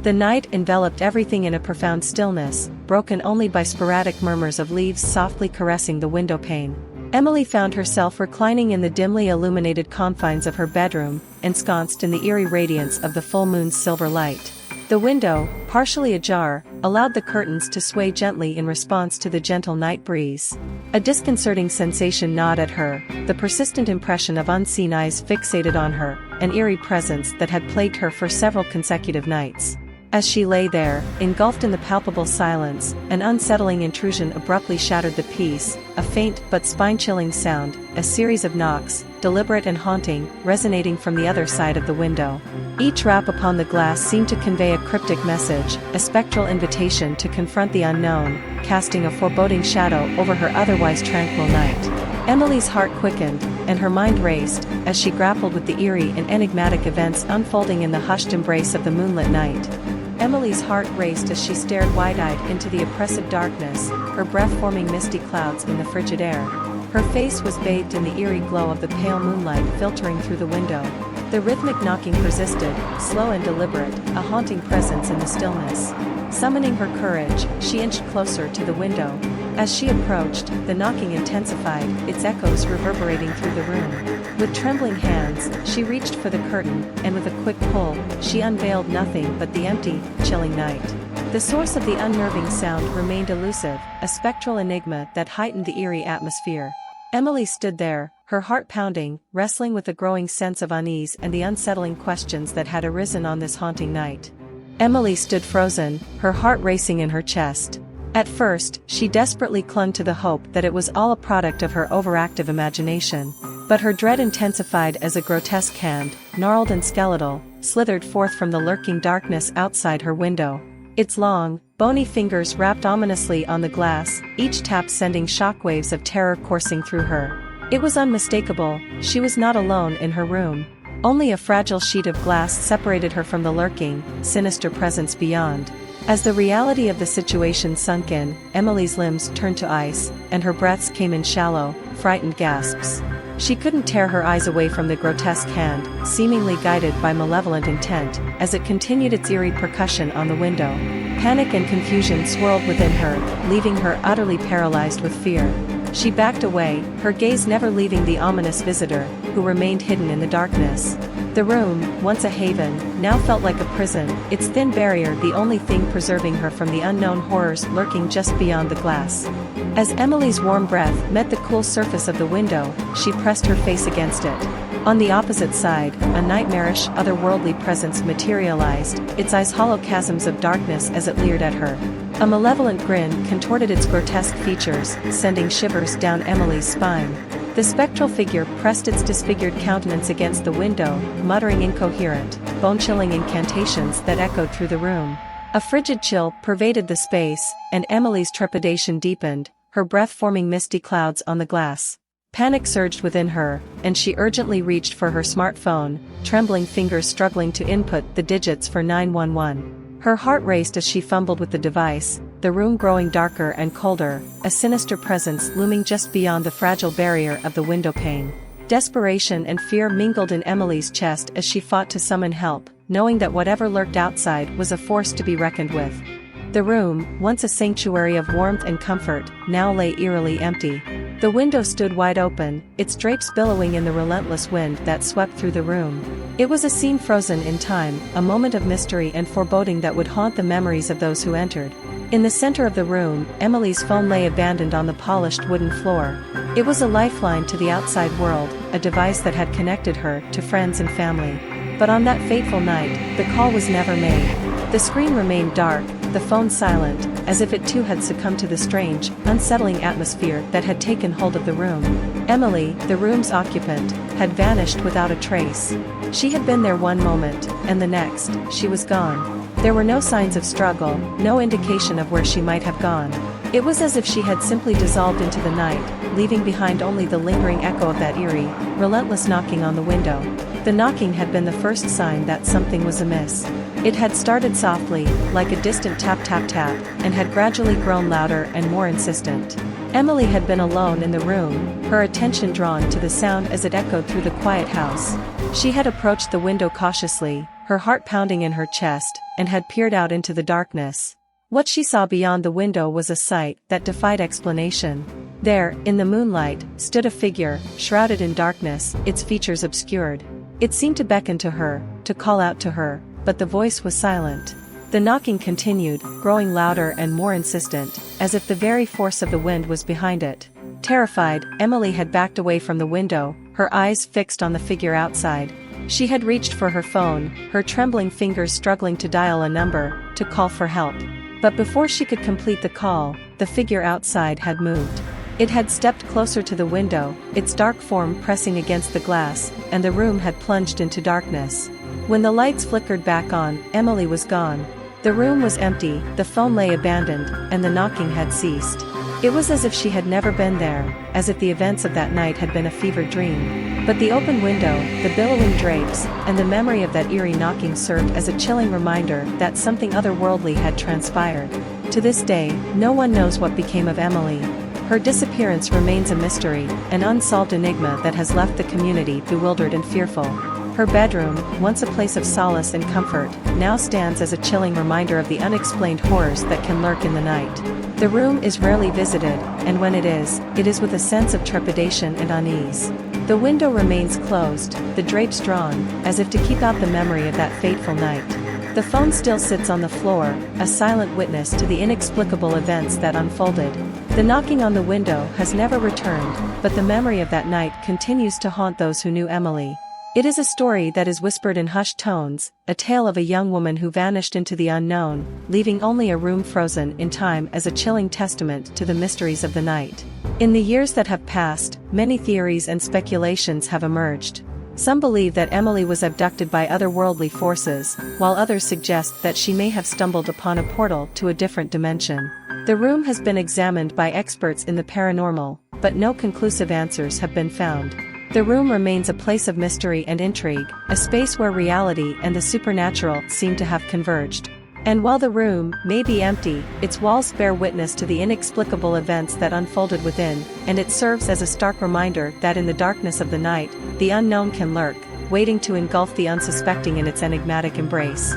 The night enveloped everything in a profound stillness, broken only by sporadic murmurs of leaves softly caressing the window pane. Emily found herself reclining in the dimly illuminated confines of her bedroom, ensconced in the eerie radiance of the full moon's silver light. The window, partially ajar, allowed the curtains to sway gently in response to the gentle night breeze. A disconcerting sensation gnawed at her, the persistent impression of unseen eyes fixated on her, an eerie presence that had plagued her for several consecutive nights. As she lay there, engulfed in the palpable silence, an unsettling intrusion abruptly shattered the peace, a faint but spine-chilling sound, a series of knocks, deliberate and haunting, resonating from the other side of the window. Each rap upon the glass seemed to convey a cryptic message, a spectral invitation to confront the unknown, casting a foreboding shadow over her otherwise tranquil night. Emily's heart quickened, and her mind raced, as she grappled with the eerie and enigmatic events unfolding in the hushed embrace of the moonlit night. Emily's heart raced as she stared wide-eyed into the oppressive darkness, her breath forming misty clouds in the frigid air. Her face was bathed in the eerie glow of the pale moonlight filtering through the window. The rhythmic knocking persisted, slow and deliberate, a haunting presence in the stillness. Summoning her courage, she inched closer to the window. As she approached, the knocking intensified, its echoes reverberating through the room. With trembling hands, she reached for the curtain, and with a quick pull, she unveiled nothing but the empty, chilling night. The source of the unnerving sound remained elusive, a spectral enigma that heightened the eerie atmosphere. Emily stood there, her heart pounding, wrestling with a growing sense of unease and the unsettling questions that had arisen on this haunting night. Emily stood frozen, her heart racing in her chest. At first, she desperately clung to the hope that it was all a product of her overactive imagination. But her dread intensified as a grotesque hand, gnarled and skeletal, slithered forth from the lurking darkness outside her window. Its long, bony fingers rapped ominously on the glass, each tap sending shockwaves of terror coursing through her. It was unmistakable, she was not alone in her room. Only a fragile sheet of glass separated her from the lurking, sinister presence beyond. As the reality of the situation sunk in, Emily's limbs turned to ice, and her breaths came in shallow, frightened gasps. She couldn't tear her eyes away from the grotesque hand, seemingly guided by malevolent intent, as it continued its eerie percussion on the window. Panic and confusion swirled within her, leaving her utterly paralyzed with fear. She backed away, her gaze never leaving the ominous visitor, who remained hidden in the darkness. The room, once a haven, now felt like a prison, its thin barrier the only thing preserving her from the unknown horrors lurking just beyond the glass. As Emily's warm breath met the cool surface of the window, she pressed her face against it. On the opposite side, a nightmarish, otherworldly presence materialized, its eyes hollow chasms of darkness as it leered at her. A malevolent grin contorted its grotesque features, sending shivers down Emily's spine. The spectral figure pressed its disfigured countenance against the window, muttering incoherent, bone-chilling incantations that echoed through the room. A frigid chill pervaded the space, and Emily's trepidation deepened, her breath forming misty clouds on the glass. Panic surged within her, and she urgently reached for her smartphone, trembling fingers struggling to input the digits for 911. Her heart raced as she fumbled with the device, the room growing darker and colder, a sinister presence looming just beyond the fragile barrier of the window pane. Desperation and fear mingled in Emily's chest as she fought to summon help, knowing that whatever lurked outside was a force to be reckoned with. The room, once a sanctuary of warmth and comfort, now lay eerily empty. The window stood wide open, its drapes billowing in the relentless wind that swept through the room. It was a scene frozen in time, a moment of mystery and foreboding that would haunt the memories of those who entered. In the center of the room, Emily's phone lay abandoned on the polished wooden floor. It was a lifeline to the outside world, a device that had connected her to friends and family. But on that fateful night, the call was never made. The screen remained dark, the phone silent, as if it too had succumbed to the strange, unsettling atmosphere that had taken hold of the room. Emily, the room's occupant, had vanished without a trace. She had been there one moment, and the next, she was gone. There were no signs of struggle, no indication of where she might have gone. It was as if she had simply dissolved into the night, leaving behind only the lingering echo of that eerie, relentless knocking on the window. The knocking had been the first sign that something was amiss. It had started softly, like a distant tap-tap-tap, and had gradually grown louder and more insistent. Emily had been alone in the room, her attention drawn to the sound as it echoed through the quiet house. She had approached the window cautiously, her heart pounding in her chest, and had peered out into the darkness. What she saw beyond the window was a sight that defied explanation. There, in the moonlight, stood a figure, shrouded in darkness, its features obscured. It seemed to beckon to her, to call out to her, but the voice was silent. The knocking continued, growing louder and more insistent, as if the very force of the wind was behind it. Terrified, Emily had backed away from the window, her eyes fixed on the figure outside. She had reached for her phone, her trembling fingers struggling to dial a number, to call for help. But before she could complete the call, the figure outside had moved. It had stepped closer to the window, its dark form pressing against the glass, and the room had plunged into darkness. When the lights flickered back on, Emily was gone. The room was empty, the phone lay abandoned, and the knocking had ceased. It was as if she had never been there, as if the events of that night had been a fevered dream. But the open window, the billowing drapes, and the memory of that eerie knocking served as a chilling reminder that something otherworldly had transpired. To this day, no one knows what became of Emily. Her disappearance remains a mystery, an unsolved enigma that has left the community bewildered and fearful. Her bedroom, once a place of solace and comfort, now stands as a chilling reminder of the unexplained horrors that can lurk in the night. The room is rarely visited, and when it is with a sense of trepidation and unease. The window remains closed, the drapes drawn, as if to keep out the memory of that fateful night. The phone still sits on the floor, a silent witness to the inexplicable events that unfolded. The knocking on the window has never returned, but the memory of that night continues to haunt those who knew Emily. It is a story that is whispered in hushed tones, a tale of a young woman who vanished into the unknown, leaving only a room frozen in time as a chilling testament to the mysteries of the night. In the years that have passed, many theories and speculations have emerged. Some believe that Emily was abducted by otherworldly forces, while others suggest that she may have stumbled upon a portal to a different dimension. The room has been examined by experts in the paranormal, but no conclusive answers have been found. The room remains a place of mystery and intrigue, a space where reality and the supernatural seem to have converged. And while the room may be empty, its walls bear witness to the inexplicable events that unfolded within, and it serves as a stark reminder that in the darkness of the night, the unknown can lurk, waiting to engulf the unsuspecting in its enigmatic embrace.